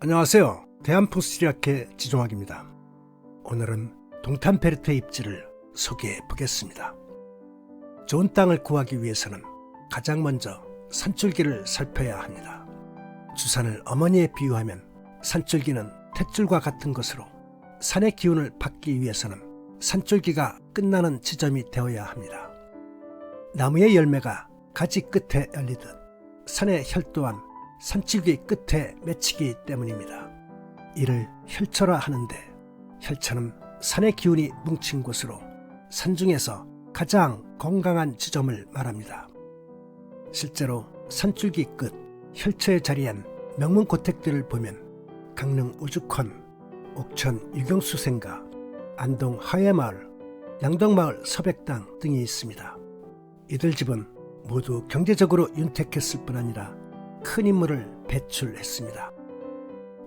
안녕하세요. 대한포스트리학회 지종학입니다. 오늘은 동탄베르트 입지를 소개해 보겠습니다. 좋은 땅을 구하기 위해서는 가장 먼저 산줄기를 살펴야 합니다. 주산을 어머니에 비유하면 산줄기는 탯줄과 같은 것으로 산의 기운을 받기 위해서는 산줄기가 끝나는 지점이 되어야 합니다. 나무의 열매가 가지 끝에 열리듯 산의 혈 또한 산줄기 끝에 맺히기 때문입니다. 이를 혈처라 하는데, 혈처는 산의 기운이 뭉친 곳으로 산 중에서 가장 건강한 지점을 말합니다. 실제로 산줄기 끝 혈처의 자리엔 명문고택들을 보면 강릉 우주콘, 옥천 유경수생가, 안동 하회마을, 양덕마을 서백당 등이 있습니다. 이들 집은 모두 경제적으로 윤택했을 뿐 아니라 큰 인물을 배출했습니다.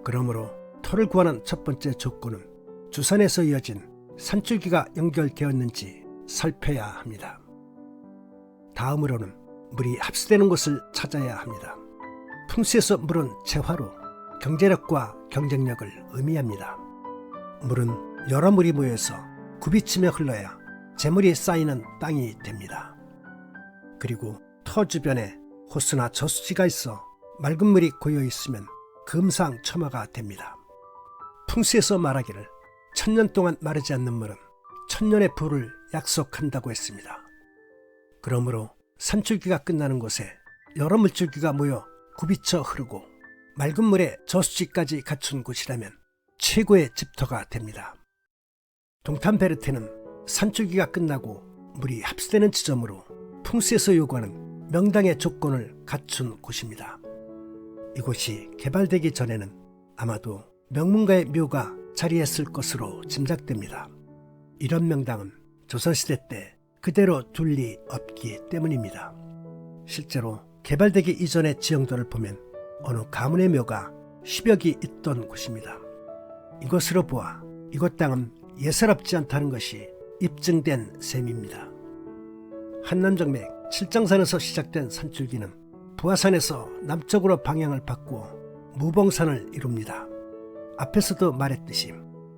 그러므로 터를 구하는 첫 번째 조건은 주산에서 이어진 산줄기가 연결되었는지 살펴야 합니다. 다음으로는 물이 합수되는 곳을 찾아야 합니다. 풍수에서 물은 재화로 경제력과 경쟁력을 의미합니다. 물은 여러 물이 모여서 굽이치며 흘러야 재물이 쌓이는 땅이 됩니다. 그리고 터 주변에 호수나 저수지가 있어 맑은 물이 고여 있으면 금상첨화가 됩니다. 풍수에서 말하기를 1000년 동안 마르지 않는 물은 1000년의 부를 약속한다고 했습니다. 그러므로 산줄기가 끝나는 곳에 여러 물줄기가 모여 굽이쳐 흐르고 맑은 물에 저수지까지 갖춘 곳이라면 최고의 집터가 됩니다. 동탄베르테는 산줄기가 끝나고 물이 합수되는 지점으로 풍수에서 요구하는 명당의 조건을 갖춘 곳입니다. 이곳이 개발되기 전에는 아마도 명문가의 묘가 자리했을 것으로 짐작됩니다. 이런 명당은 조선시대 때 그대로 둘 리 없기 때문입니다. 실제로 개발되기 이전의 지형도를 보면 어느 가문의 묘가 10여 기 있던 곳입니다. 이것으로 보아 이곳 땅은 예사롭지 않다는 것이 입증된 셈입니다. 한남정맥 칠정산에서 시작된 산줄기는 부하산에서 남쪽으로 방향을 바꾸어 무봉산을 이룹니다. 앞에서도 말했듯이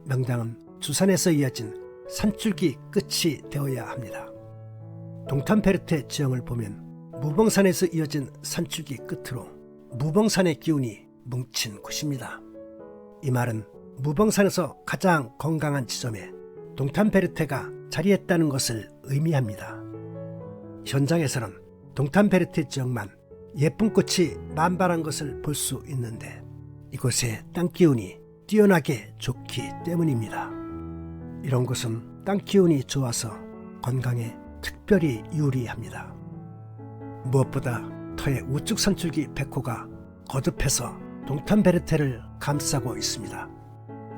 명당은 주산에서 이어진 산줄기 끝이 되어야 합니다. 동탄베르테 지형을 보면 무봉산에서 이어진 산줄기 끝으로 무봉산의 기운이 뭉친 곳입니다. 이 말은 무봉산에서 가장 건강한 지점에 동탄베르테가 자리했다는 것을 의미합니다. 현장에서는 동탄베르테 지역만 예쁜 꽃이 만발한 것을 볼 수 있는데 이곳의 땅기운이 뛰어나게 좋기 때문입니다. 이런 곳은 땅기운이 좋아서 건강에 특별히 유리합니다. 무엇보다 터의 우측 산줄기 백호가 거듭해서 동탄베르테를 감싸고 있습니다.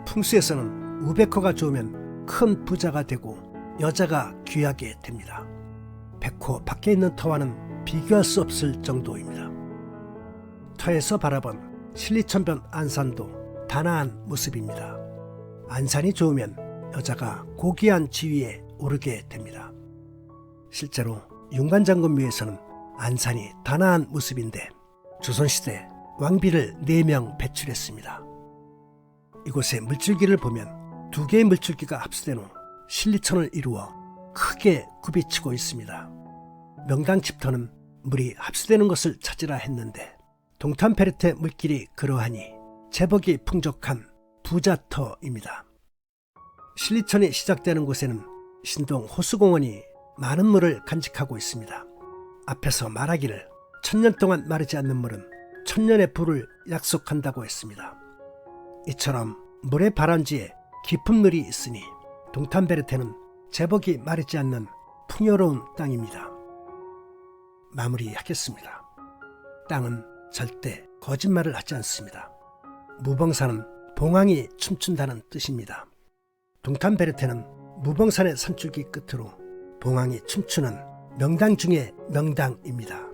풍수에서는 우백호가 좋으면 큰 부자가 되고 여자가 귀하게 됩니다. 백호 밖에 있는 터와는 비교할 수 없을 정도입니다. 터에서 바라본 신리천변 안산도 단아한 모습입니다. 안산이 좋으면 여자가 고귀한 지위에 오르게 됩니다. 실제로 윤관장군묘에서는 안산이 단아한 모습인데 조선시대 왕비를 4명 배출했습니다. 이곳의 물줄기를 보면 2개의 물줄기가 합수된 후 신리천을 이루어 크게 굽이치고 있습니다. 명당 집터는 물이 합수되는 것을 찾으라 했는데 동탄베르테 물길이 그러하니 제복이 풍족한 부자터입니다. 신리천이 시작되는 곳에는 신동 호수공원이 많은 물을 간직하고 있습니다. 앞에서 말하기를 1000년 동안 마르지 않는 물은 1000년의 부를 약속한다고 했습니다. 이처럼 물의 발원지에 깊은 물이 있으니 동탄베르테는 제복이 마르지 않는 풍요로운 땅입니다. 마무리하겠습니다. 땅은 절대 거짓말을 하지 않습니다. 무봉산은 봉황이 춤춘다는 뜻입니다. 동탄베르테는 무봉산의 산줄기 끝으로 봉황이 춤추는 명당 중의 명당입니다.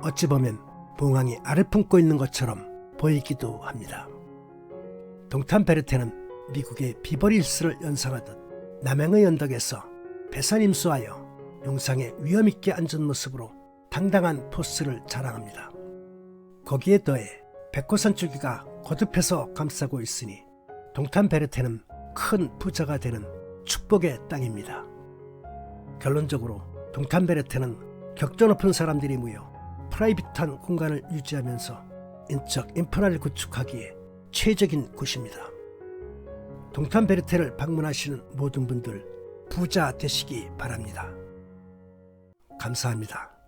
어찌 보면 봉황이 알을 품고 있는 것처럼 보이기도 합니다. 동탄베르테는 미국의 비버리 hils를 연상하듯 남양의 언덕에서 배산임수하여 용상에 위험있게 앉은 모습으로 당당한 포스를 자랑합니다. 거기에 더해 백호산줄기가 거듭해서 감싸고 있으니 동탄베르테는 큰 부자가 되는 축복의 땅입니다. 결론적으로 동탄베르테는 격조 높은 사람들이 모여 프라이빗한 공간을 유지하면서 인적 인프라를 구축하기에 최적인 곳입니다. 동탄베르테를 방문하시는 모든 분들 부자 되시기 바랍니다. 감사합니다.